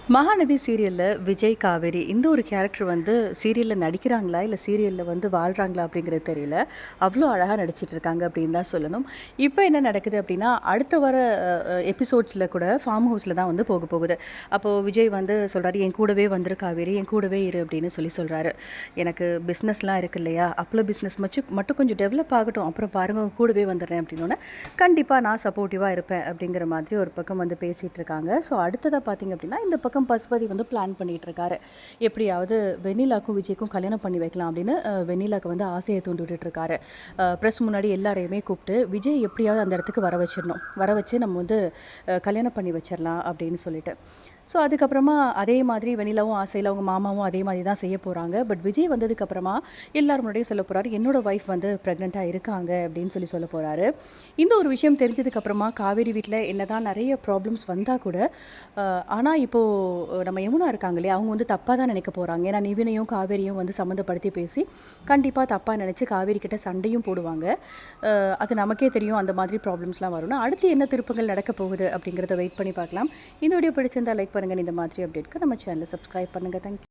மகாநதி சீரியலில் விஜய் காவேரி இந்த ஒரு கேரக்டர் வந்து சீரியலில் நடிக்கிறாங்களா இல்லை சீரியலில் வந்து வாழ்கிறாங்களா அப்படிங்கிறது தெரியல. அவ்வளோ அழகாக நடிச்சிட்டு இருக்காங்க அப்படின்னு தான் சொல்லணும். இப்போ என்ன நடக்குது அப்படின்னா, அடுத்த வர எபிசோட்ஸில் கூட ஃபார்ம் ஹவுஸில் தான் வந்து போகுது. அப்போது விஜய் வந்து சொல்கிறாரு, என் கூடவே வந்துரு காவேரி, என் கூடவே இரு அப்படின்னு சொல்கிறாரு. எனக்கு பிஸ்னஸ்லாம் இருக்கு இல்லையா, அப்பளோ பிஸ்னஸ் மட்டும் கொஞ்சம் டெவலப் ஆகட்டும், அப்புறம் பாருங்கள் உங்கள் கூடவே வந்துடுறேன் அப்படின்னோடனே கண்டிப்பாக நான் சப்போர்ட்டிவாக இருப்பேன் அப்படிங்கிற மாதிரி ஒரு பக்கம் வந்து பேசிகிட்டு இருக்காங்க. ஸோ அடுத்ததாக பார்த்திங்க அப்படின்னா, இந்த பக்கம் பசுபதி வந்து பிளான் பண்ணிகிட்டு இருக்காரு. எப்படியாவது வெண்ணிலாக்கும் விஜய்க்கும் கல்யாணம் பண்ணி வைக்கலாம் அப்படின்னு வெண்ணிலாக்கு வந்து ஆசையை தூண்டி விட்டுட்ருக்காரு. ப்ரெஸ் முன்னாடி எல்லாரையுமே கூப்பிட்டு விஜய் எப்படியாவது அந்த இடத்துக்கு வர வச்சு நம்ம வந்து கல்யாணம் பண்ணி வச்சிடலாம் அப்படின்னு சொல்லிட்டு. ஸோ அதுக்கப்புறமா அதே மாதிரி வெண்ணிலாவும் ஆசையில் அவங்க மாமாவும் அதே மாதிரி தான் செய்ய போகிறாங்க. பட் விஜய் வந்ததுக்கப்புறமா எல்லாரும் முன்னாடியே சொல்ல போகிறாரு, என்னோடய ஒய்ஃப் வந்து ப்ரெக்னெண்ட்டாக இருக்காங்க அப்படின்னு சொல்ல போகிறாரு. இந்த ஒரு விஷயம் தெரிஞ்சதுக்கப்புறமா காவேரி வீட்டில் என்ன தான் நிறைய ப்ராப்ளம்ஸ் வந்தால் கூட ஆனால் இப்போது நம்ம யமுனா இருக்காங்க இல்லையா, அவங்க வந்து தப்பாக தான் நினைக்க போகிறாங்க. ஏன்னா நிவினையும் காவேரியும் வந்து சம்மந்தப்படுத்தி பேசி கண்டிப்பாக தப்பாக நினச்சி காவேரி கிட்ட சண்டையும் போடுவாங்க. அது நமக்கே தெரியும் அந்த மாதிரி ப்ராப்ளம்ஸ்லாம் வரும்னா அடுத்து என்ன திருப்பங்கள் நடக்க போகுது அப்படிங்கிறத வெயிட் பண்ணி பார்க்கலாம். இந்த வீடியோ பிடிச்சிருந்தால் லைக் பண்ணுங்கள். இந்த மாதிரி அப்டேட்க்கு நம்ம சேனலை சப்ஸ்கிரைப் பண்ணுங்கள். தேங்க்யூ.